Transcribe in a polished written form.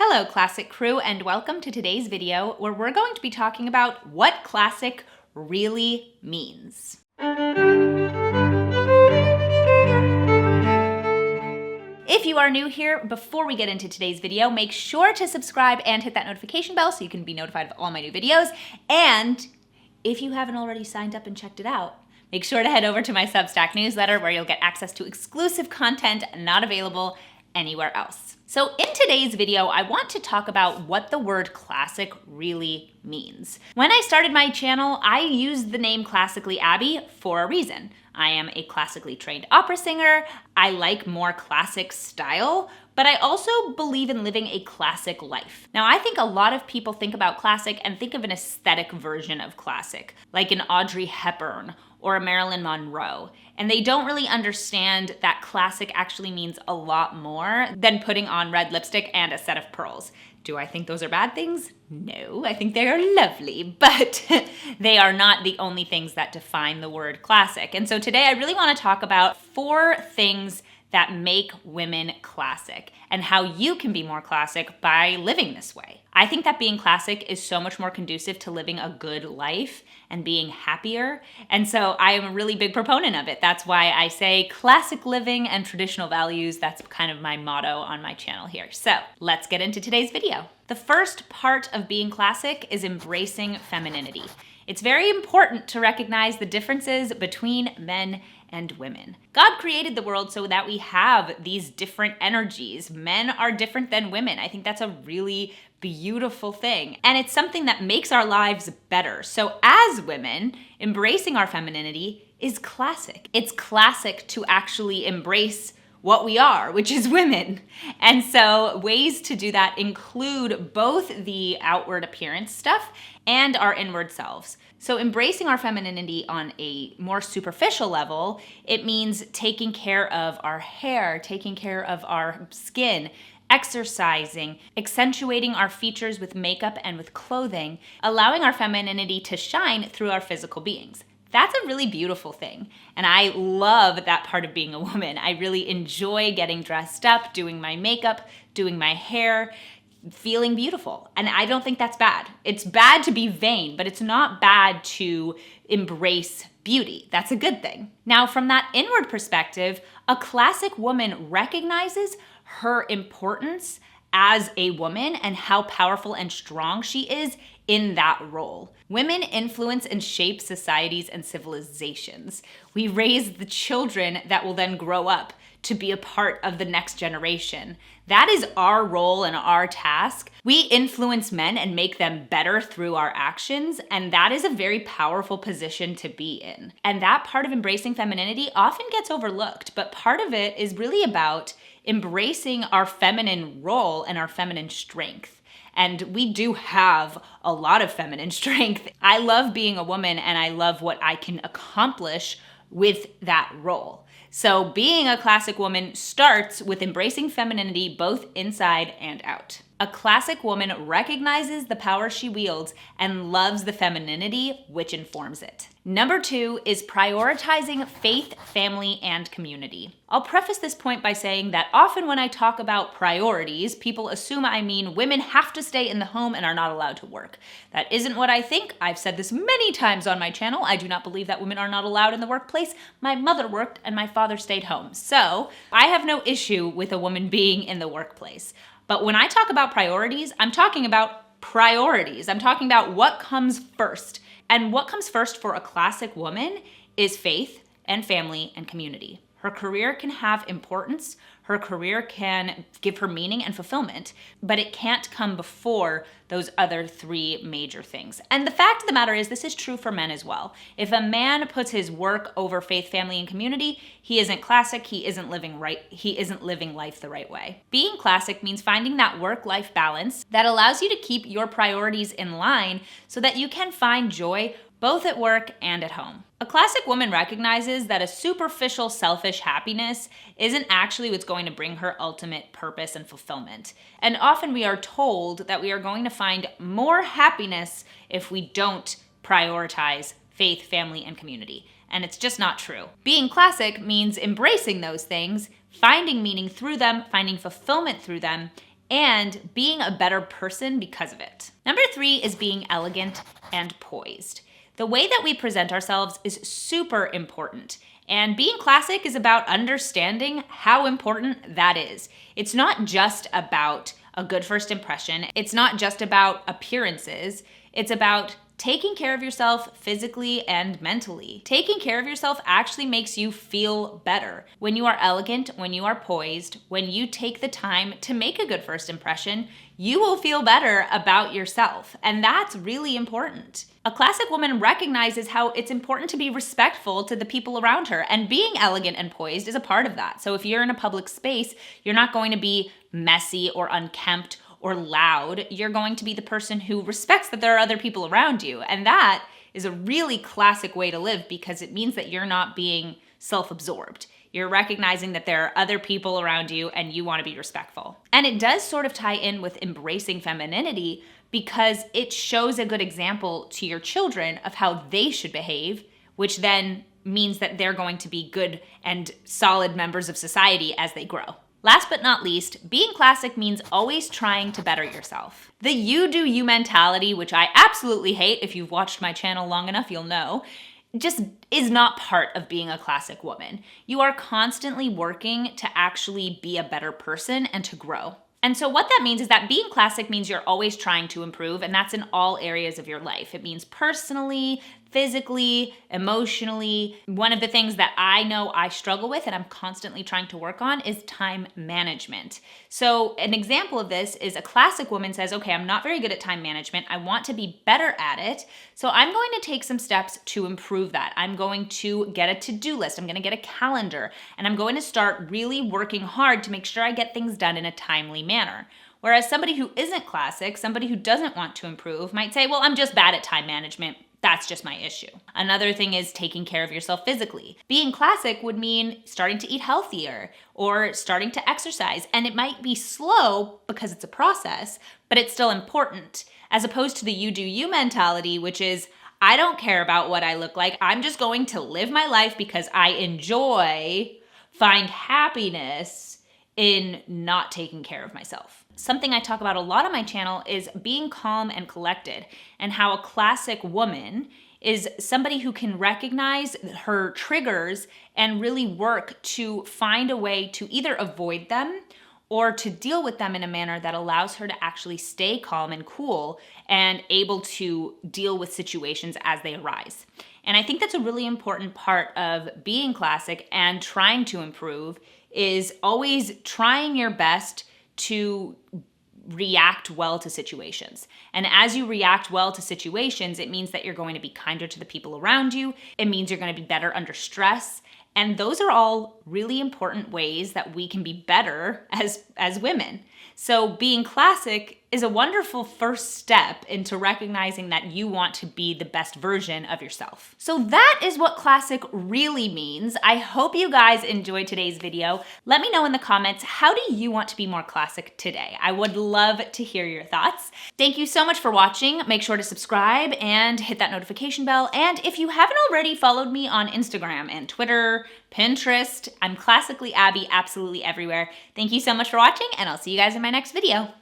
Hello, Classic Crew, and welcome to today's video where we're going to be talking about what classic really means. If you are new here, before we get into today's video, make sure to subscribe and hit that notification bell so you can be notified of all my new videos. And if you haven't already signed up and checked it out, make sure to head over to my Substack newsletter where you'll get access to exclusive content not available anywhere else. So in today's video, I want to talk about what the word classic really means. When I started my channel, I used the name Classically Abby for a reason. I am a classically trained opera singer. I like more classic style, but I also believe in living a classic life. Now, I think a lot of people think about classic and think of an aesthetic version of classic, like an Audrey Hepburn or a Marilyn Monroe. And they don't really understand that classic actually means a lot more than putting on red lipstick and a set of pearls. Do I think those are bad things? No, I think they are lovely, but they are not the only things that define the word classic. And so today I really want to talk about 4 things that make women classic and how you can be more classic by living this way. I think that being classic is so much more conducive to living a good life and being happier. And so I am a really big proponent of it. That's why I say classic living and traditional values. That's kind of my motto on my channel here. So let's get into today's video. The first part of being classic is embracing femininity. It's very important to recognize the differences between men and women. God created the world so that we have these different energies. Men are different than women. I think that's a really beautiful thing. And it's something that makes our lives better. So as women, embracing our femininity is classic. It's classic to actually embrace what we are, which is women. And so ways to do that include both the outward appearance stuff and our inward selves. So embracing our femininity on a more superficial level, it means taking care of our hair, taking care of our skin, exercising, accentuating our features with makeup and with clothing, allowing our femininity to shine through our physical beings. That's a really beautiful thing. And I love that part of being a woman. I really enjoy getting dressed up, doing my makeup, doing my hair, feeling beautiful. And I don't think that's bad. It's bad to be vain, but it's not bad to embrace beauty. That's a good thing. Now, from that inward perspective, a classic woman recognizes her importance as a woman and how powerful and strong she is in that role. Women influence and shape societies and civilizations. We raise the children that will then grow up to be a part of the next generation. That is our role and our task. We influence men and make them better through our actions, and that is a very powerful position to be in. And that part of embracing femininity often gets overlooked, but part of it is really about embracing our feminine role and our feminine strength. And we do have a lot of feminine strength. I love being a woman and I love what I can accomplish with that role. So being a classic woman starts with embracing femininity both inside and out. A classic woman recognizes the power she wields and loves the femininity which informs it. Number 2 is prioritizing faith, family, and community. I'll preface this point by saying that often when I talk about priorities, people assume I mean women have to stay in the home and are not allowed to work. That isn't what I think. I've said this many times on my channel. I do not believe that women are not allowed in the workplace. My mother worked and my father stayed home. So I have no issue with a woman being in the workplace. But when I talk about priorities, I'm talking about priorities. I'm talking about what comes first. And what comes first for a classic woman is faith and family and community. Her career can have importance. Her career can give her meaning and fulfillment, but it can't come before those other 3 major things. And the fact of the matter is, this is true for men as well. If a man puts his work over faith, family, and community, he isn't classic, he isn't living life the right way. Being classic means finding that work-life balance that allows you to keep your priorities in line so that you can find joy both at work and at home. A classic woman recognizes that a superficial, selfish happiness isn't actually what's going to bring her ultimate purpose and fulfillment. And often we are told that we are going to find more happiness if we don't prioritize faith, family, and community. And it's just not true. Being classic means embracing those things, finding meaning through them, finding fulfillment through them, and being a better person because of it. Number 3 is being elegant and poised. The way that we present ourselves is super important. And being classic is about understanding how important that is. It's not just about a good first impression. It's not just about appearances. It's about taking care of yourself physically and mentally. Taking care of yourself actually makes you feel better. When you are elegant, when you are poised, when you take the time to make a good first impression, you will feel better about yourself. And that's really important. A classic woman recognizes how it's important to be respectful to the people around her, and being elegant and poised is a part of that. So if you're in a public space, you're not going to be messy or unkempt or loud. You're going to be the person who respects that there are other people around you. And that is a really classic way to live because it means that you're not being self-absorbed. You're recognizing that there are other people around you and you want to be respectful. And it does sort of tie in with embracing femininity because it shows a good example to your children of how they should behave, which then means that they're going to be good and solid members of society as they grow. Last but not least, being classic means always trying to better yourself. The you do you mentality, which I absolutely hate, if you've watched my channel long enough, you'll know, just is not part of being a classic woman. You are constantly working to actually be a better person and to grow. And so what that means is that being classic means you're always trying to improve, and that's in all areas of your life. It means personally, physically, emotionally. One of the things that I know I struggle with and I'm constantly trying to work on is time management. So an example of this is a classic woman says, okay, I'm not very good at time management. I want to be better at it. So I'm going to take some steps to improve that. I'm going to get a to-do list. I'm going to get a calendar, and I'm going to start really working hard to make sure I get things done in a timely manner. Whereas somebody who isn't classic, somebody who doesn't want to improve might say, well, I'm just bad at time management. That's just my issue. Another thing is taking care of yourself physically. Being classic would mean starting to eat healthier or starting to exercise. And it might be slow because it's a process, but it's still important. As opposed to the you do you mentality, which is, I don't care about what I look like. I'm just going to live my life because I find happiness in not taking care of myself. Something I talk about a lot on my channel is being calm and collected, and how a classic woman is somebody who can recognize her triggers and really work to find a way to either avoid them or to deal with them in a manner that allows her to actually stay calm and cool and able to deal with situations as they arise. And I think that's a really important part of being classic and trying to improve, is always trying your best to react well to situations. And as you react well to situations, it means that you're going to be kinder to the people around you. It means you're going to be better under stress. And those are all really important ways that we can be better as women. So being classic is a wonderful first step into recognizing that you want to be the best version of yourself. So that is what classic really means. I hope you guys enjoyed today's video. Let me know in the comments, how do you want to be more classic today? I would love to hear your thoughts. Thank you so much for watching. Make sure to subscribe and hit that notification bell. And if you haven't already followed me on Instagram and Twitter, Pinterest, I'm Classically Abby absolutely everywhere. Thank you so much for watching, and I'll see you guys in my next video.